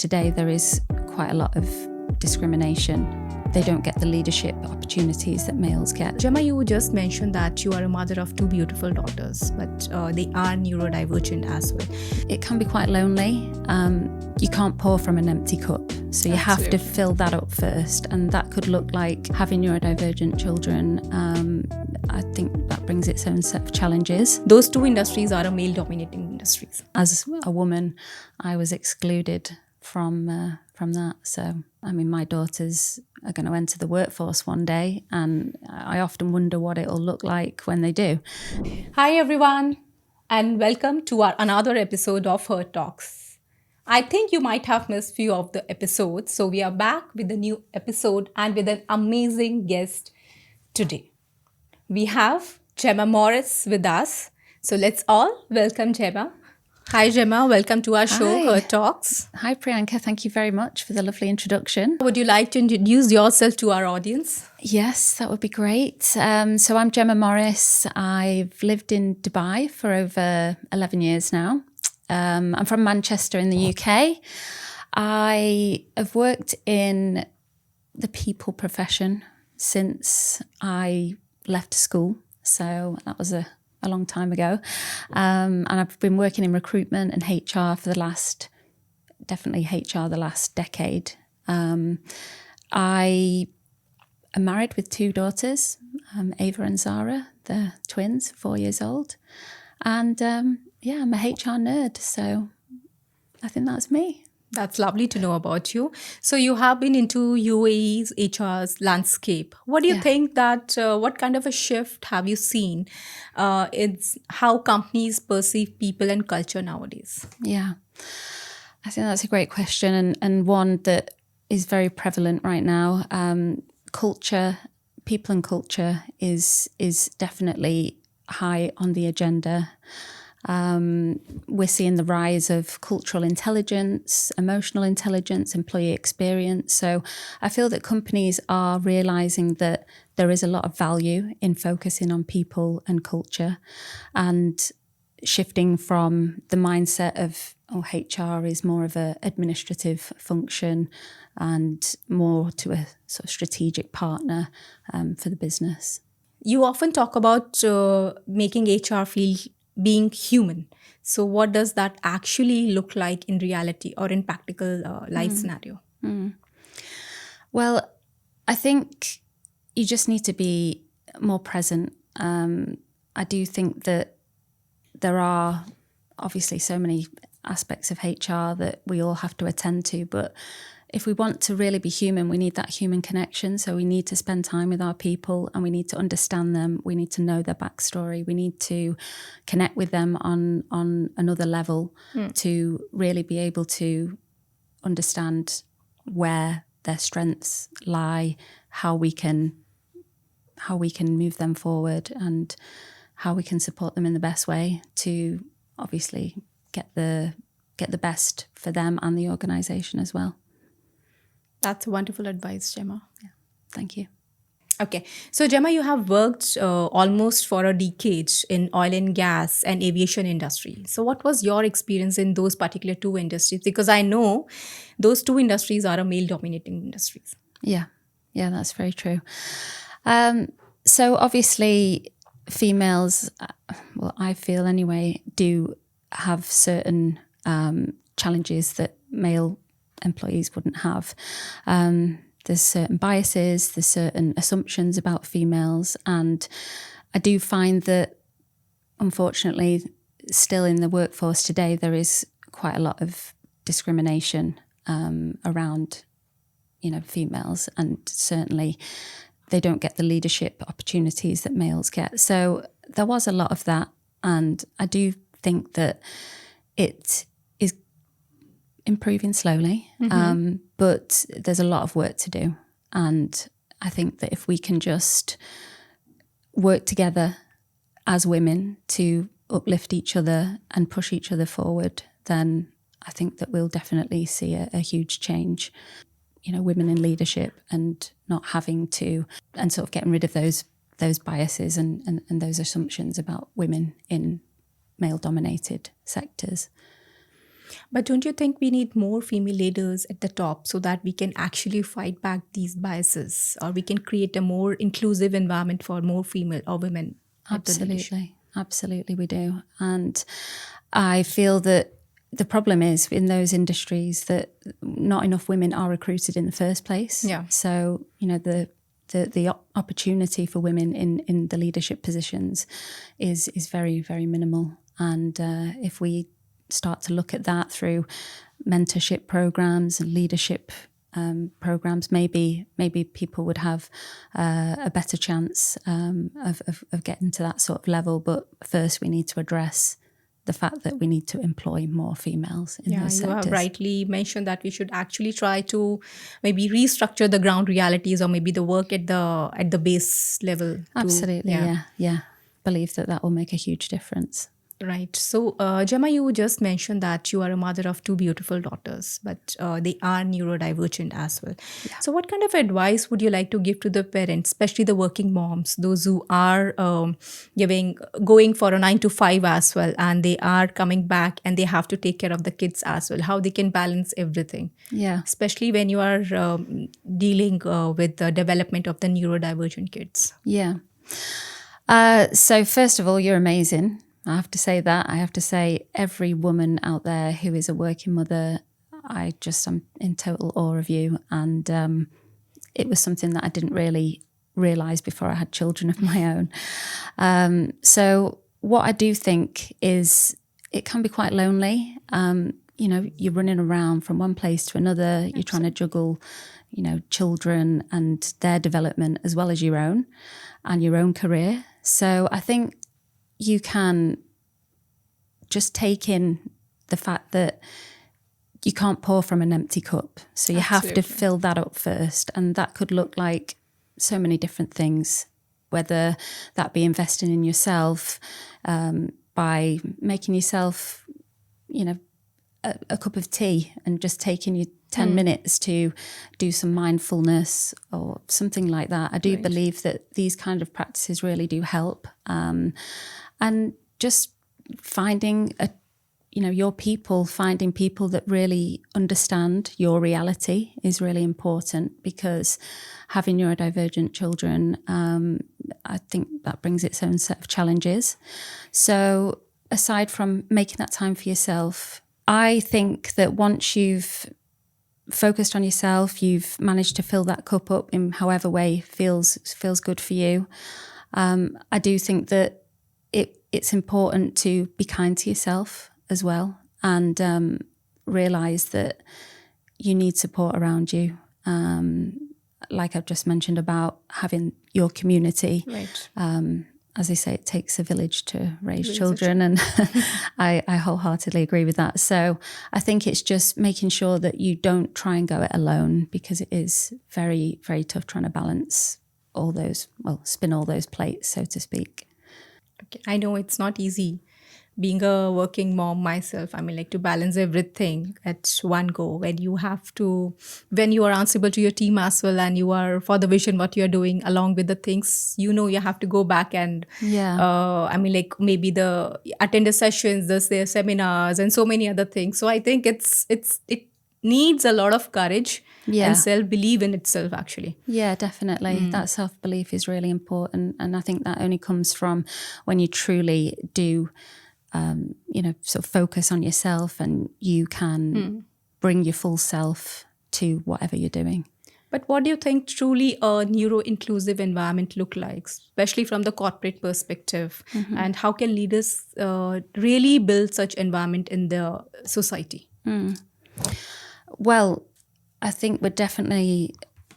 today, there is quite a lot of discrimination. They don't get the leadership opportunities that males get. Gemma, you just mentioned that you are a mother of two beautiful daughters, but they are neurodivergent as well. It can be quite lonely. You can't pour from an empty cup, so you have to fill that up first, and that could look like having neurodivergent children. I think that brings its own set of challenges. Those two industries are male-dominating industries. As a woman, I was excluded from that. So, I mean, my daughters are going to enter the workforce one day, and I often wonder what it'll look like when they do. Hi, everyone, and welcome to our another episode of Her Talks. I think you might have missed few of the episodes, so we are back with a new episode and with an amazing guest today. We have Gemma Morris with us. So let's all welcome Gemma. Hi, Gemma. Welcome to our show, Her Talks. Hi, Priyanka. Thank you very much for the lovely introduction. Would you like to introduce yourself to our audience? Yes, that would be great. So I'm Gemma Morris. I've lived in Dubai for over 11 years now. I'm from Manchester in the UK. I have worked in the people profession since I left school. So that was a long time ago. And I've been working in recruitment and HR for the last decade. I am married with two daughters, Ava and Zara. They're twins, 4 years old. And I'm a HR nerd, so I think that's me. That's lovely to know about you. So you have been into UAE's HR's landscape. What do you think that, what kind of a shift have you seen? It's how companies perceive people and culture nowadays. Yeah, I think that's a great question, and one that is very prevalent right now. Culture, people and culture is definitely high on the agenda. We're seeing the rise of cultural intelligence, emotional intelligence, employee experience. So I feel that companies are realizing that there is a lot of value in focusing on people and culture, and shifting from the mindset of, HR is more of an administrative function and more to a sort of strategic partner for the business. You often talk about making HR feel being human. So what does that actually look like in reality or in practical life scenario? Well, I think you just need to be more present. I do think that there are obviously so many aspects of HR that we all have to attend to, but if we want to really be human, we need that human connection. So we need to spend time with our people, and we need to understand them. We need to know their backstory. We need to connect with them on another level to really be able to understand where their strengths lie, how we can move them forward, and how we can support them in the best way to obviously get the best for them and the organisation as well. That's wonderful advice, Gemma. Yeah, thank you. Okay, so Gemma, you have worked almost for a decade in oil and gas and aviation industry. So what was your experience in those particular two industries? Because I know those two industries are male-dominating industries. Yeah, that's very true. So obviously females, well, I feel anyway, do have certain challenges that male employees wouldn't have. There's certain biases, there's certain assumptions about females, and I do find that unfortunately still in the workforce today there is quite a lot of discrimination around females, and certainly they don't get the leadership opportunities that males get. So there was a lot of that, and I do think that it is improving slowly, but there's a lot of work to do. And I think that if we can just work together as women to uplift each other and push each other forward, then I think that we'll definitely see a huge change. Women in leadership, and not having to, and sort of getting rid of those biases and those assumptions about women in male-dominated sectors. But don't you think we need more female leaders at the top so that we can actually fight back these biases, or we can create a more inclusive environment for more female or women at the leadership? Absolutely we do. And I feel that the problem is in those industries that not enough women are recruited in the first place. Yeah. So, the opportunity for women in the leadership positions is very, very minimal. And if we start to look at that through mentorship programs and leadership programs, maybe people would have a better chance of getting to that sort of level. But first, we need to address the fact that we need to employ more females in those sectors. You have rightly mentioned that we should actually try to maybe restructure the ground realities, or maybe the work at the base level. Absolutely, yeah. Believe that will make a huge difference. Right. So, Gemma, you just mentioned that you are a mother of two beautiful daughters, but they are neurodivergent as well. Yeah. So, what kind of advice would you like to give to the parents, especially the working moms, those who are going for a 9 to 5 as well, and they are coming back and they have to take care of the kids as well? How they can balance everything? Yeah. Especially when you are dealing with the development of the neurodivergent kids. Yeah. So, first of all, you're amazing. I have to say that. I have to say every woman out there who is a working mother, I'm in total awe of you. And it was something that I didn't really realise before I had children of my own. So what I do think is it can be quite lonely. You're running around from one place to another. You're trying to juggle, children and their development as well as your own and your own career. So I think you can just take in the fact that you can't pour from an empty cup. So you have to fill that up first. And that could look like so many different things, whether that be investing in yourself, by making yourself, a cup of tea and just taking you 10 minutes to do some mindfulness or something like that. I do believe that these kind of practices really do help. And just finding your people, finding people that really understand your reality is really important, because having neurodivergent children, I think that brings its own set of challenges. So aside from making that time for yourself, I think that once you've focused on yourself, you've managed to fill that cup up in however way feels good for you. I do think that it's important to be kind to yourself as well, and realise that you need support around you. Like I've just mentioned about having your community. Right. As they say, it takes a village to raise children, and I wholeheartedly agree with that. So I think it's just making sure that you don't try and go it alone, because it is very, very tough trying to balance spin all those plates, so to speak. Okay. I know it's not easy being a working mom myself. I mean, to balance everything at one go, when you are answerable to your team as well, and you are for the vision, what you're doing along with the things, you have to go back and, maybe attend the sessions, their seminars and so many other things. So I think it needs a lot of courage and self-belief in itself, actually. Yeah, definitely. That self-belief is really important. And I think that only comes from when you truly do, sort of focus on yourself, and you can bring your full self to whatever you're doing. But what do you think truly a neuro-inclusive environment look like, especially from the corporate perspective? And how can leaders really build such environment in the society? Well, I think we're definitely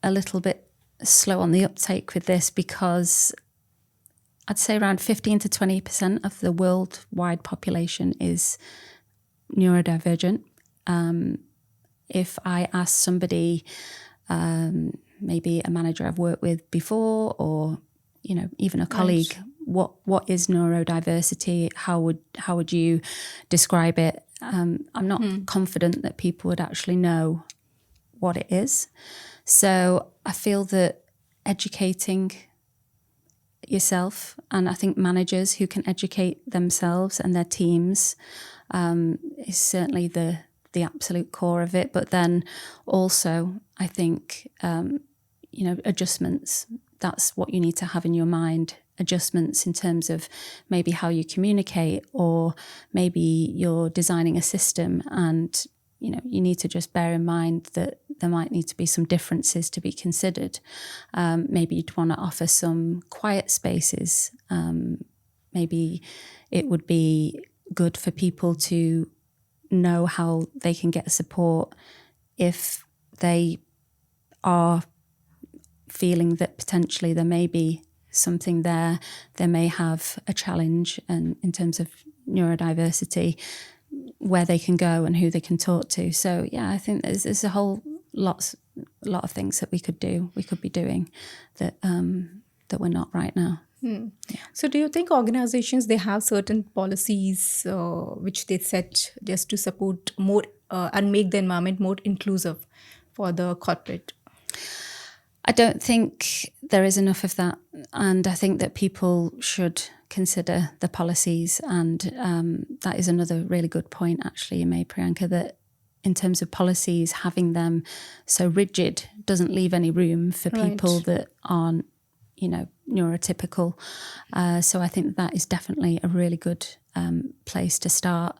a little bit slow on the uptake with this, because I'd say around 15 to 20% of the worldwide population is neurodivergent. If I ask somebody, maybe a manager I've worked with before, or even a colleague, what is neurodiversity? How would you describe it? I'm not confident that people would actually know what it is. So I feel that educating yourself, and I think managers who can educate themselves and their teams is certainly the absolute core of it. But then also, I think, adjustments, that's what you need to have in your mind. Adjustments in terms of maybe how you communicate, or maybe you're designing a system and, you need to just bear in mind that there might need to be some differences to be considered. Maybe you'd want to offer some quiet spaces. Maybe it would be good for people to know how they can get support if they are feeling that potentially there may be something there. They may have a challenge, and in terms of neurodiversity, where they can go and who they can talk to. So yeah, I think there's a lot of things that we could be doing that we're not right now. So do you think organizations, they have certain policies which they set just to support more and make the environment more inclusive for the corporate? I don't think there is enough of that, and I think that people should consider the policies, and that is another really good point actually you made, Priyanka, that in terms of policies, having them so rigid doesn't leave any room for people that aren't, neurotypical. So I think that is definitely a really good place to start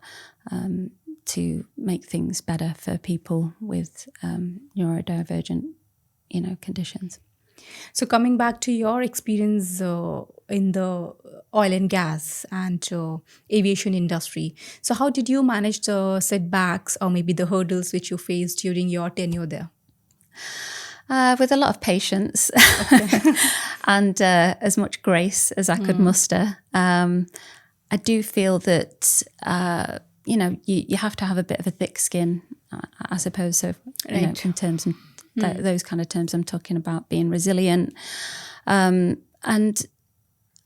to make things better for people with neurodivergent conditions. So coming back to your experience in the oil and gas and aviation industry, so how did you manage the setbacks or maybe the hurdles which you faced during your tenure there? With a lot of patience and as much grace as I could muster. I do feel that, you have to have a bit of a thick skin, I suppose. So, in terms of those kind of terms I'm talking about, being resilient. And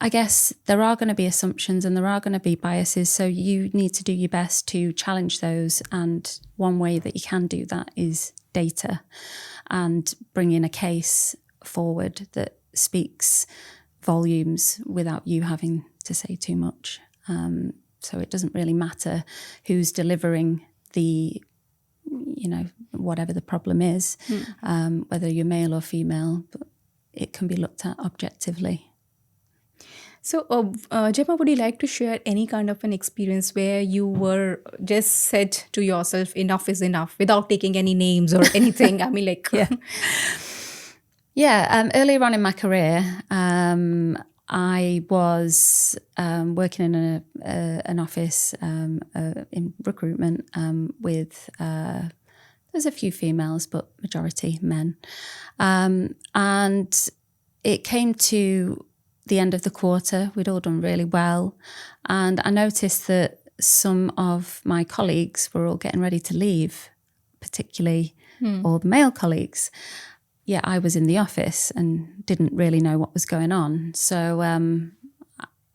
I guess there are going to be assumptions and there are going to be biases. So you need to do your best to challenge those. And one way that you can do that is data and bringing a case forward that speaks volumes without you having to say too much. So it doesn't really matter who's delivering the, whatever the problem is, whether you're male or female, but it can be looked at objectively. So, Gemma, would you like to share any kind of an experience where you were just said to yourself, enough is enough, without taking any names or anything? I mean, like... Yeah. Earlier on in my career, I was working in an office in recruitment with... there's a few females, but majority men. And it came to the end of the quarter. We'd all done really well. And I noticed that some of my colleagues were all getting ready to leave, particularly all the male colleagues. Yeah, I was in the office and didn't really know what was going on. So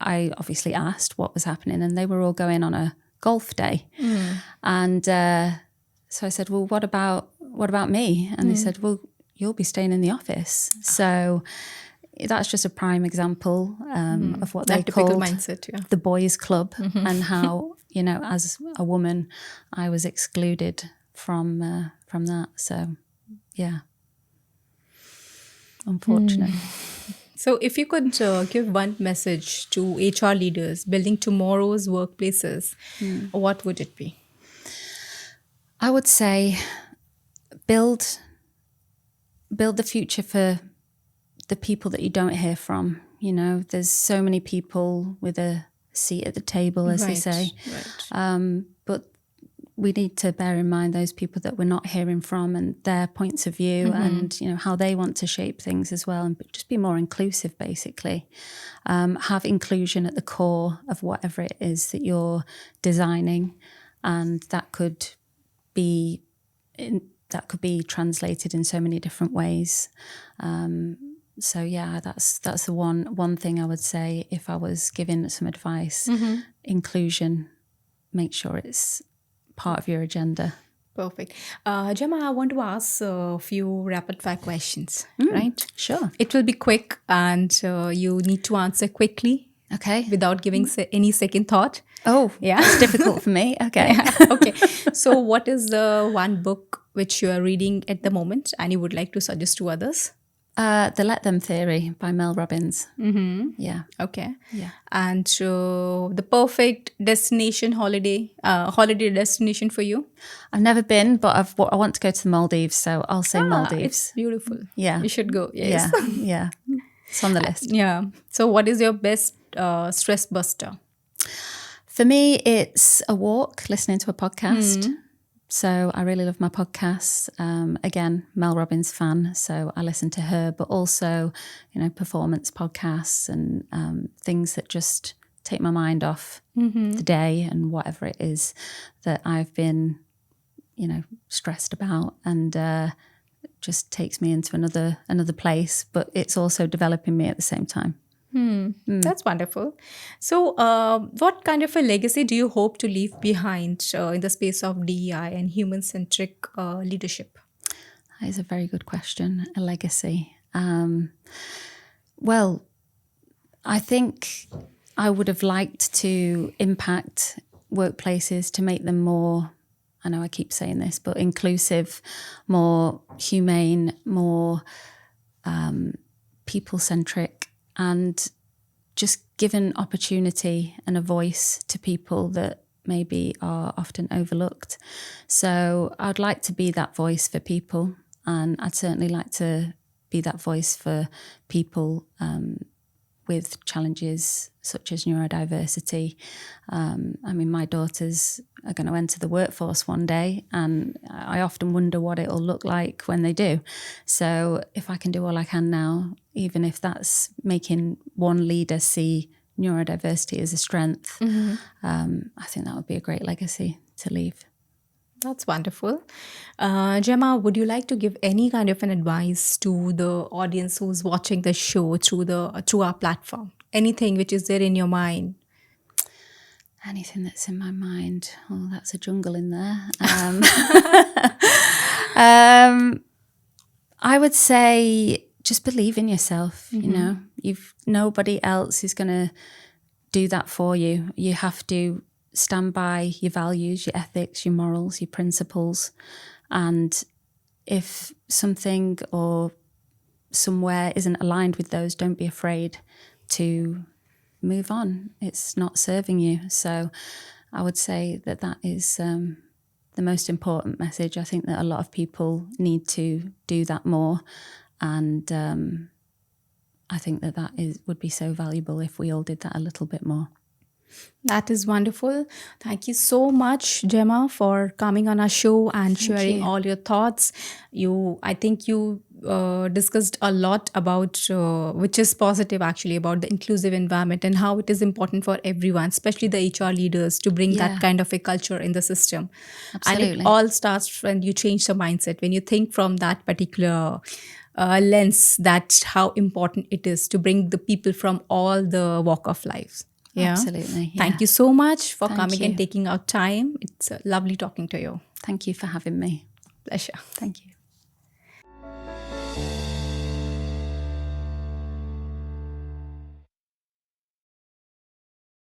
I obviously asked what was happening, and they were all going on a golf day. And so I said, well, what about me? And they said, well, you'll be staying in the office. So that's just a prime example of what they called mindset, the boys' club, and how, as a woman, I was excluded from that. So, yeah, unfortunate. So if you could give one message to HR leaders building tomorrow's workplaces, what would it be? I would say build the future for the people that you don't hear from. There's so many people with a seat at the table, as they say. But we need to bear in mind those people that we're not hearing from and their points of view and, how they want to shape things as well, and just be more inclusive, basically. Have inclusion at the core of whatever it is that you're designing, and that could be translated in so many different ways. So yeah, that's the one thing I would say if I was giving some advice. Inclusion, make sure it's part of your agenda. Perfect. Gemma, I want to ask a few rapid fire questions, right? Sure. It will be quick and you need to answer quickly. Okay. without giving any second thought. Oh, Yeah. it's difficult for me. Okay. Okay. So, what is the one book which you are reading at the moment and you would like to suggest to others? The Let Them Theory by Mel Robbins. Mm-hmm. Yeah. Okay. Yeah. And the perfect destination holiday destination for you? I've never been, but I want to go to the Maldives, so I'll say It's Maldives. beautiful. Yeah. You should go. Yes. Yeah. Yeah. It's on the list. Yeah. So, what is your best stress buster? For me, it's a walk, listening to a podcast. So I really love my podcasts. Again, Mel Robbins fan, so I listen to her, but also, performance podcasts and things that just take my mind off the day and whatever it is that I've been, stressed about, and just takes me into another place. But it's also developing me at the same time. That's wonderful. So, what kind of a legacy do you hope to leave behind in the space of DEI and human-centric leadership? That is a very good question. A legacy. Well, I think I would have liked to impact workplaces to make them more, I know I keep saying this, but inclusive, more humane, more people-centric, and just give an opportunity and a voice to people that maybe are often overlooked. So I'd like to be that voice for people, and I'd certainly like to be that voice for people with challenges such as neurodiversity. My daughters are going to enter the workforce one day, and I often wonder what it'll look like when they do. So if I can do all I can now, even if that's making one leader see neurodiversity as a strength, I think that would be a great legacy to leave. That's wonderful. Gemma, would you like to give any kind of an advice to the audience who's watching the show through our platform? Anything which is there in your mind? Anything that's in my mind. Oh, that's a jungle in there. I would say just believe in yourself. Nobody else is going to do that for you. You have to stand by your values, your ethics, your morals, your principles. And if something or somewhere isn't aligned with those, don't be afraid to move on. It's not serving you. So I would say that is the most important message. I think that a lot of people need to do that more. And I think that would be so valuable if we all did that a little bit more. That is wonderful. Thank you so much, Gemma, for coming on our show and sharing all your thoughts. I think you discussed a lot about, which is positive actually, about the inclusive environment and how it is important for everyone, especially the HR leaders, to bring that kind of a culture in the system. Absolutely. And it all starts when you change the mindset, when you think from that particular lens, that's how important it is to bring the people from all the walk of life. Yeah. Absolutely. Yeah. Thank you so much for coming and taking our time. It's lovely talking to you. Thank you for having me. Pleasure. Thank you.